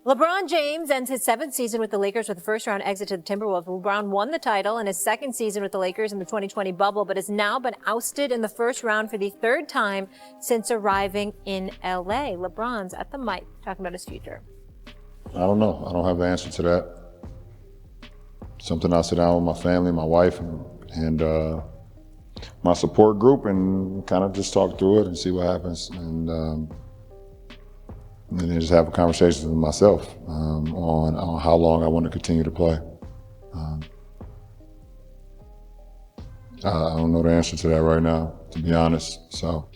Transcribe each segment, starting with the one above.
LeBron James ends his 7th season with the Lakers with a first-round exit to the Timberwolves. LeBron won the title in his 2nd season with the Lakers in the 2020 bubble, but has now been ousted in the first round for the 3rd time since arriving in L.A. LeBron's at the mic talking about his future. I don't know. I don't have the answer to that. Something I'll sit down with my family, my wife, and my support group and kind of just talk through it and see what happens. And then just have a conversation with myself on how long I want to continue to play. I don't know the answer to that right now, to be honest. So,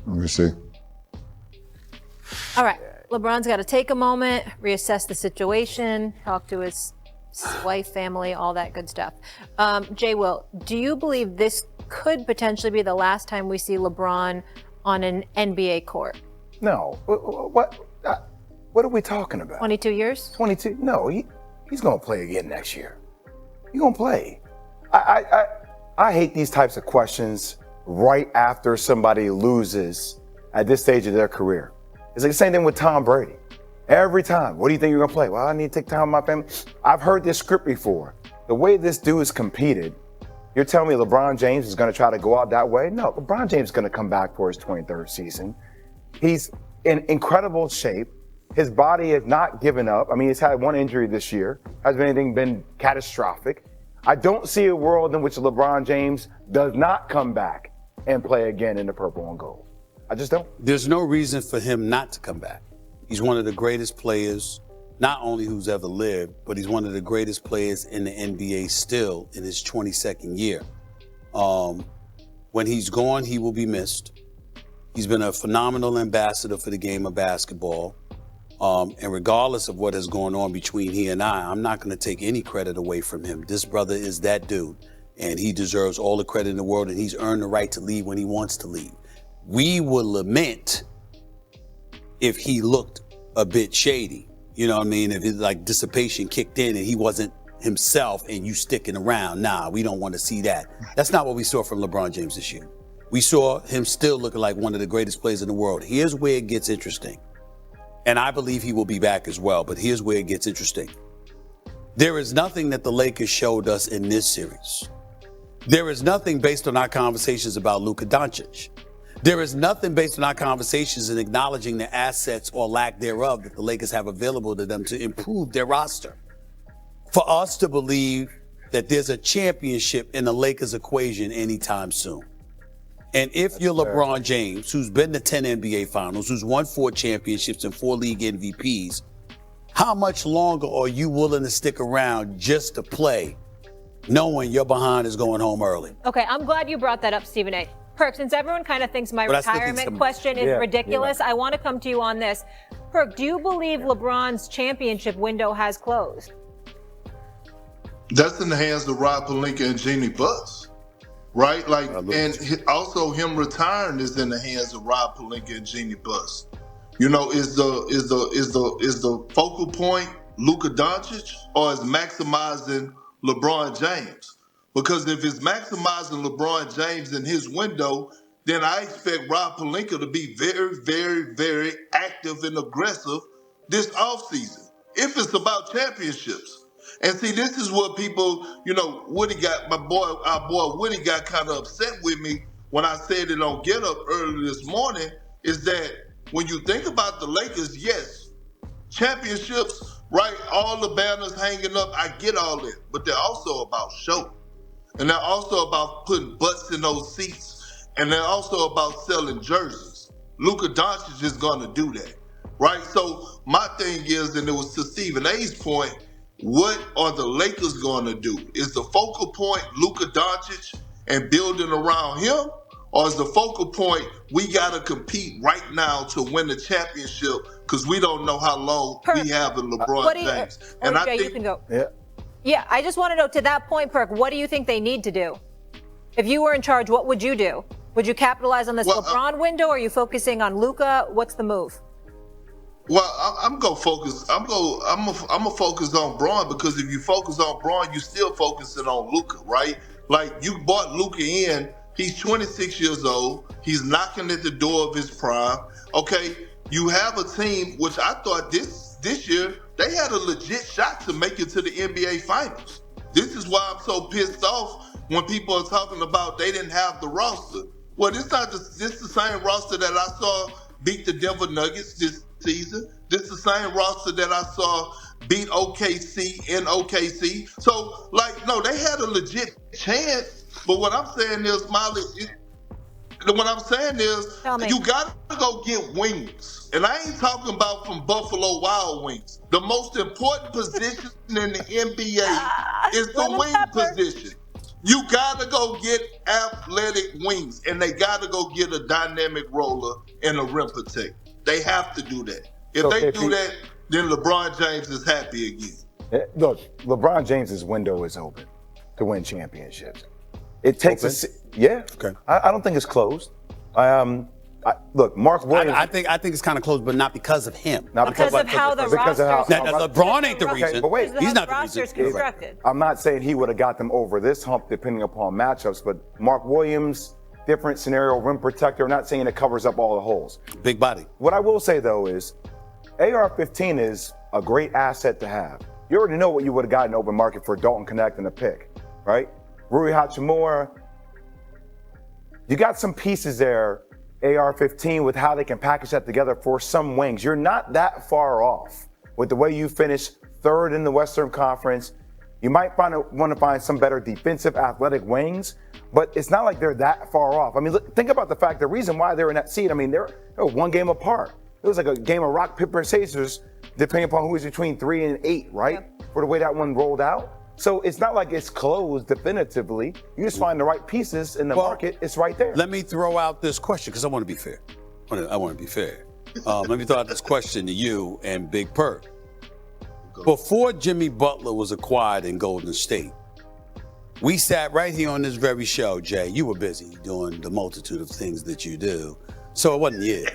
let me see. All right. LeBron's got to take a moment, reassess the situation, talk to his wife, family, all that good stuff. Jay Will, do you believe this could potentially be the last time we see LeBron on an NBA court? No. What are we talking about? 22 years? 22? No, he's going to play again next year. He's going to play. I hate these types of questions right after somebody loses at this stage of their career. It's like the same thing with Tom Brady. Every time, what do you think you're going to play? Well, I need to take time with my family. I've heard this script before. The way this dude is competed, you're telling me LeBron James is going to try to go out that way? No, LeBron James is going to come back for his 23rd season. He's in incredible shape. His body has not given up. I mean, he's had one injury this year. Hasn't anything been catastrophic. I don't see a world in which LeBron James does not come back and play again in the purple and gold. I just don't. There's no reason for him not to come back. He's one of the greatest players, not only who's ever lived, but he's one of the greatest players in the NBA still in his 22nd year. When he's gone, he will be missed. He's been a phenomenal ambassador for the game of basketball. And regardless of what is going on between he and I'm not going to take any credit away from him. This brother is that dude, and he deserves all the credit in the world, and he's earned the right to leave when he wants to leave. We would lament if he looked a bit shady. You know what I mean? If it's like dissipation kicked in and he wasn't himself and you sticking around. Nah, we don't want to see that. That's not what we saw from LeBron James this year. We saw him still looking like one of the greatest players in the world. Here's where it gets interesting. And I believe he will be back as well, but here's where it gets interesting. There is nothing that the Lakers showed us in this series. There is nothing based on our conversations about Luka Doncic. There is nothing based on our conversations in acknowledging the assets or lack thereof that the Lakers have available to them to improve their roster. For us to believe that there's a championship in the Lakers equation anytime soon. And if you're LeBron James, who's been to 10 NBA finals, who's won 4 championships and 4 league MVPs, how much longer are you willing to stick around just to play, knowing your behind is going home early? Okay, I'm glad you brought that up, Stephen A. Perk, since everyone kind of thinks my retirement question is ridiculous, I want to come to you on this. Perk, do you believe LeBron's championship window has closed? That's in the hands of Rob Pelinka and Jeannie Buss, right? Like, and also him retiring is in the hands of Rob Pelinka and Jeannie Buss. You know, is the focal point Luka Doncic, or is maximizing LeBron James? Because if it's maximizing LeBron James in his window, then I expect Rob Pelinka to be very, very, very active and aggressive this offseason, if it's about championships. And see, this is what people, you know, our boy Woody got kind of upset with me when I said it on Get Up early this morning, is that when you think about the Lakers, yes, championships, right, all the banners hanging up, I get all that, but they're also about show. And they're also about putting butts in those seats. And they're also about selling jerseys. Luka Doncic is going to do that, right? So my thing is, and it was to Stephen A's point, what are the Lakers going to do? Is the focal point Luka Doncic and building around him? Or is the focal point, we got to compete right now to win the championship because we don't know how long we have in LeBron James? And I think, you can go. Yeah, I just want to know, to that point, Perk, what do you think they need to do? If you were in charge, what would you do? Would you capitalize on this LeBron window, or are you focusing on Luka? What's the move? Well, I'm gonna focus. I'm gonna focus on Braun, because if you focus on Braun, you're still focusing on Luka, right? Like, you bought Luka in. He's 26 years old. He's knocking at the door of his prime. Okay, you have a team which I thought this year they had a legit shot to make it to the NBA Finals. This is why I'm so pissed off when people are talking about they didn't have the roster. Well, this the same roster that I saw beat the Denver Nuggets this season. This is the same roster that I saw beat OKC in OKC. So, no, they had a legit chance. But what I'm saying is, Molly, what I'm saying is, you got to go get wings. And I ain't talking about from Buffalo Wild Wings. The most important position in the NBA is the wing position. You got to go get athletic wings, and they got to go get a dynamic roller and a rim protector. They have to do that. If they do that, then LeBron James is happy again. Look, LeBron James's window is open to win championships. It takes Okay. I don't think it's closed. Look, Mark Williams. I think it's kind of closed, but not because of him. Not because of how the roster. LeBron ain't the reason. Okay, but wait, he's not the roster is reason. constructed. I'm not saying he would have got them over this hump depending upon matchups, but Mark Williams, different scenario, rim protector. I'm not saying it covers up all the holes. Big body. What I will say though is, AR-15 is a great asset to have. You already know what you would have gotten open market for Dalton Connect and a pick, right? Rui Hachimura. You got some pieces there, AR-15, with how they can package that together for some wings. You're not that far off with the way you finished third in the Western Conference. You might want to find some better defensive athletic wings, but it's not like they're that far off. I mean, look, think about the fact, the reason why they're in that seed, I mean, they're one game apart. It was like a game of rock, paper, scissors, depending upon who was between 3 and 8, right? Yep. For the way that one rolled out. So it's not like it's closed definitively. You just find the right pieces in the market. It's right there. Let me throw out this question because I want to be fair. I want to be fair. Let me throw out this question to you and Big Perk. Before Jimmy Butler was acquired in Golden State, we sat right here on this very show, Jay. You were busy doing the multitude of things that you do, so it wasn't you.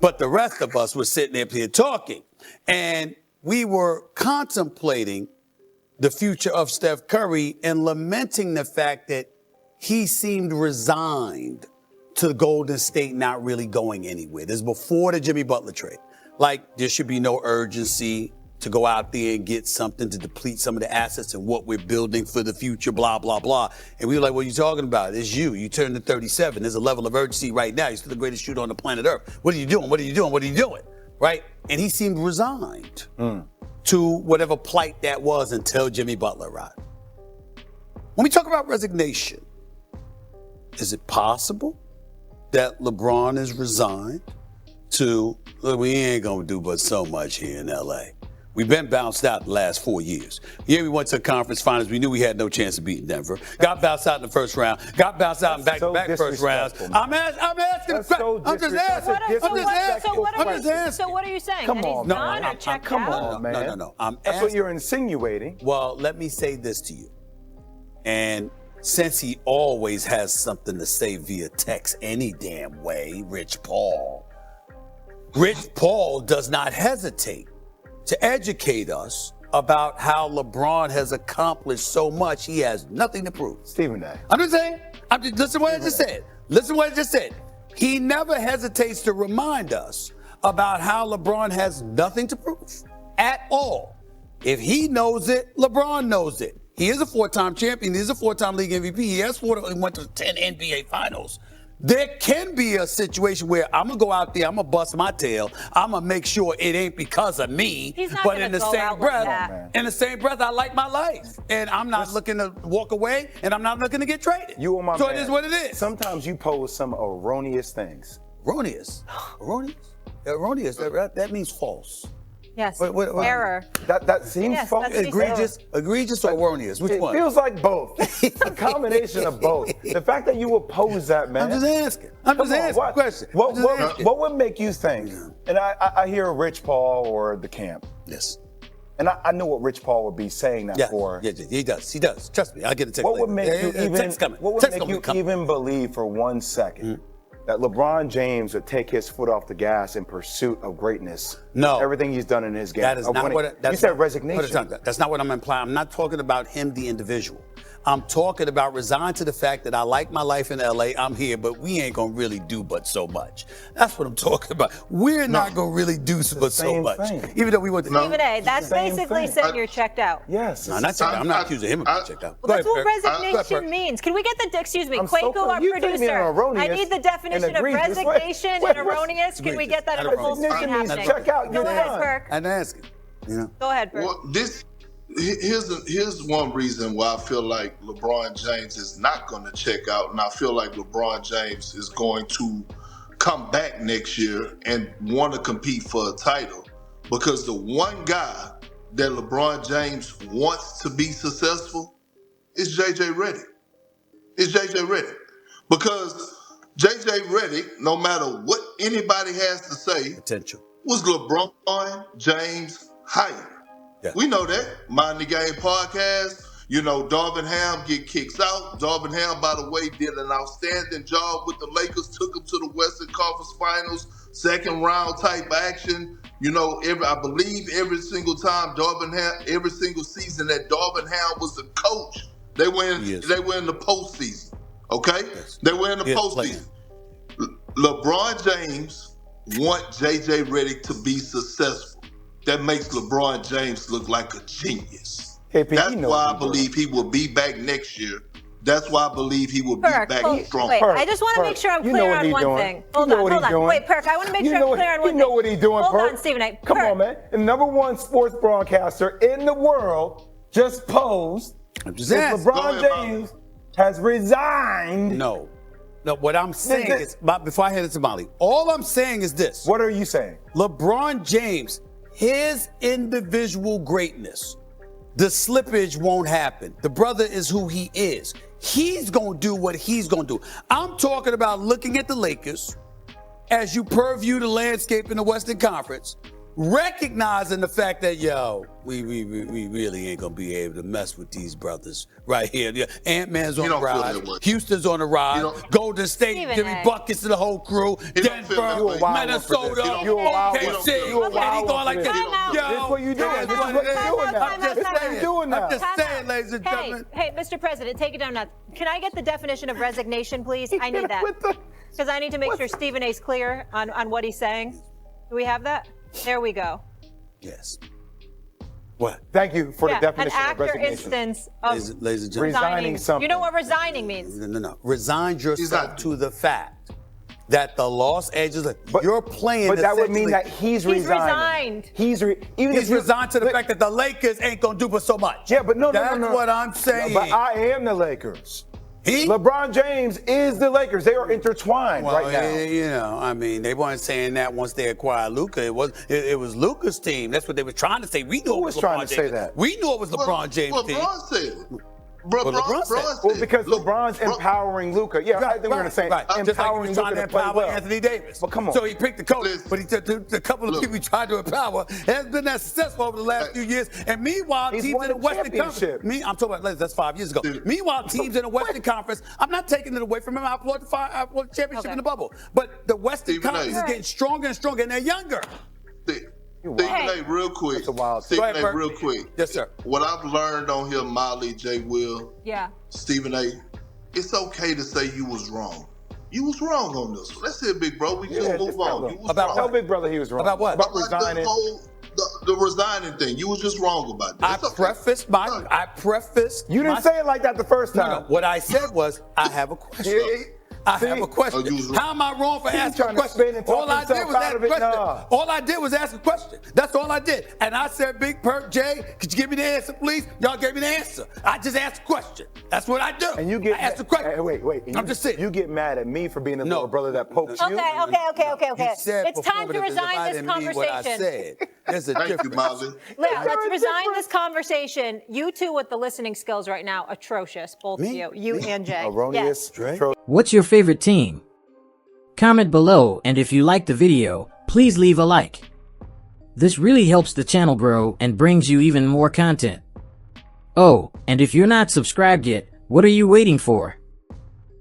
But the rest of us were sitting up here talking, and we were contemplating the future of Steph Curry and lamenting the fact that he seemed resigned to Golden State not really going anywhere. This is before the Jimmy Butler trade. Like, there should be no urgency to go out there and get something to deplete some of the assets and what we're building for the future, blah, blah, blah. And we were like, what are you talking about? It's you. You turned to 37. There's a level of urgency right now. You're still the greatest shooter on the planet Earth. What are you doing? What are you doing? What are you doing? Right? And he seemed resigned to whatever plight that was until Jimmy Butler arrived. When we talk about resignation, is it possible that LeBron is resigned to, look, we ain't going to do but so much here in L.A.? We've been bounced out the last 4 years. Yeah, we went to the conference finals. We knew we had no chance of beating Denver. Got bounced out in the first round. Got bounced out in back-to-back first rounds. I'm asking. I'm just asking. So what are you saying? Come on, man. Come on, man. No. That's what you're insinuating. Well, let me say this to you. And since he always has something to say via text any damn way, Rich Paul does not hesitate to educate us about how LeBron has accomplished so much he has nothing to prove. Stephen A. I'm just saying, listen to what I just said. Listen to what I just said. He never hesitates to remind us about how LeBron has nothing to prove at all. If he knows it, LeBron knows it. He is a 4-time champion. He is a 4-time league MVP. He went to 10 NBA finals. There can be a situation where I'm going to go out there, I'm going to bust my tail, I'm going to make sure it ain't because of me, but in the same breath, I like my life. And I'm not looking to walk away, and I'm not looking to get traded. You are my so man. It is what it is. Sometimes you pose some erroneous things. Erroneous? That means false. Yes. Error. That seems false. Egregious or erroneous? Which one? It feels like both. A combination of both. The fact that you oppose that, man. I'm just asking. A question. What would make you think? And I hear Rich Paul or the camp. Yes. And I know what Rich Paul would be saying that for. Yeah, he does. He does. Trust me. I'll get a text. What would make you even believe for 1 second that LeBron James would take his foot off the gas in pursuit of greatness? No. Everything he's done in his game. That is not what you said resignation. That's not what I'm implying. I'm not talking about him, the individual. I'm talking about resign to the fact that I like my life in LA. I'm here, but we ain't gonna really do but so much. That's what I'm talking about. We're not gonna really do but so much. thing. Even though we want to. Stephen A., that's Same basically thing. saying you're checked out. Yes. No, not checked out. I'm not accusing him of being checked out. Well, that's Go what ahead, Perk. resignation means. Can we get the, excuse me, I'm so Quaco, our you taking me producer. on erroneous I need the definition and of egregious. resignation Wait, and erroneous. Can we get that in a full Resignation screen means happening? check out, Go you're ahead, done. Perk. And ask it. You know. Go ahead, Perk. Well, here's one reason why I feel like LeBron James is not going to check out, and I feel like LeBron James is going to come back next year and want to compete for a title, because the one guy that LeBron James wants to be successful is JJ Redick. It's JJ Redick, because JJ Redick, no matter what anybody has to say, Potential. was LeBron James hired. Yeah. We know that. Mind the Game podcast. You know, Darvin Ham get kicks out. Darvin Ham, by the way, did an outstanding job with the Lakers. Took them to the Western Conference Finals, second round type action. You know, I believe every single time every single season that Darvin Ham was the coach, they were in the postseason. Okay, they were in the postseason. LeBron James want JJ Redick to be successful. That makes LeBron James look like a genius. That's why I believe he will be back next year. That's why I believe he will be back strong. Wait, I just want to make sure I'm clear on one thing. Hold on. Wait, Perk, I want to make sure I'm clear on one thing. You know what he's doing, Perk. Hold on, Stephen A. Come on, man. The #1 sports broadcaster in the world just posed that LeBron James has resigned. No, what I'm saying is, before I hand it to Molly, all I'm saying is this. What are you saying? LeBron James, his individual greatness, the slippage won't happen. The brother is who he is. He's going to do what he's going to do. I'm talking about looking at the Lakers as you purview the landscape in the Western Conference, recognizing the fact that, we really ain't going to be able to mess with these brothers right here. Yeah, Ant-Man's on the ride. Houston's on the ride. Golden State, Jimmy Buckets to the whole crew. Denver, Minnesota, OKC. Okay, he going like this. This is what you doing. This is what you're doing now. I'm just saying, ladies and gentlemen. Hey, Mr. President, take it down now. Can I get the definition of resignation, please? I need that. Because I need to make sure Stephen A's clear on what he's saying. Do we have that? There we go. Yes. What? Thank you for the definition of resignation. An instance of ladies and gentlemen. Resigning something. You know what resigning means? No. Resign yourself to the fact that the Los Angeles, you're playing. But that would mean that he's resigned. He's resigned to the fact that the Lakers ain't gonna do but so much. Yeah, but no. That's what I'm saying. But I am the Lakers. LeBron James is the Lakers. They are intertwined right now. You know, I mean, they weren't saying that once they acquired Luka. It was Luka's team. That's what they were trying to say. We knew it was LeBron trying to James. say that? We knew it was LeBron James' team. LeBron said it. LeBron said. Well, because LeBron's empowering Luka. Yeah, I think we're going to say empowering Luka to play well. Anthony Davis. But come on. So he picked the coach, but he took the couple of people he tried to empower. Hasn't been that successful over the last few years. And meanwhile, teams in the Western Conference. I'm talking about that's 5 years ago. Meanwhile, teams in the Western Conference. I'm not taking it away from him. I applaud the championship in the bubble. But the Western Conference is getting stronger and stronger, and they're younger. Stephen A, real quick. Stephen A, real quick. Yes, sir. What I've learned on here, Molly, J. Will, Stephen A, it's okay to say you was wrong. You was wrong on this one. That's it, big bro. We just move on. You was about wrong. Tell big brother he was wrong. About what? About resigning. The resigning thing. You was just wrong about that. I prefaced. You didn't say it like that the first time. No. What I said was, I have a question. I have a question. How am I wrong for asking a question? All I did was ask a question. All I did was ask a question. That's all I did. And I said, Big Perk, Jay, could you give me the answer, please? Y'all gave me the answer. I just asked a question. That's what I do. And you get I asked a question. Wait. I'm just saying. You get mad at me for being the little brother that pokes you? Okay. It's time to resign this conversation. There's a difference. Molly. Let's resign this conversation. You two with the listening skills right now, atrocious, both of you. You and Jay. Erroneous. What's your favorite team? Comment below, and if you liked the video, please leave a like. This really helps the channel grow and brings you even more content. Oh, and if you're not subscribed yet, what are you waiting for?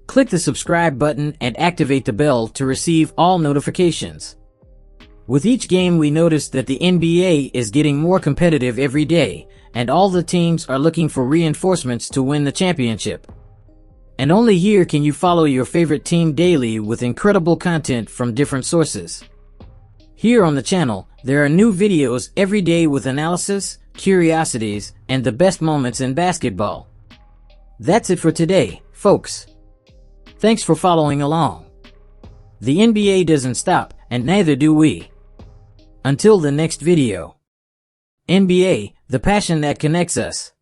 Click the subscribe button and activate the bell to receive all notifications. With each game, we notice that the NBA is getting more competitive every day, and all the teams are looking for reinforcements to win the championship. And only here can you follow your favorite team daily with incredible content from different sources. Here on the channel, there are new videos every day with analysis, curiosities, and the best moments in basketball. That's it for today, folks. Thanks for following along. The NBA doesn't stop, and neither do we. Until the next video. NBA, the passion that connects us.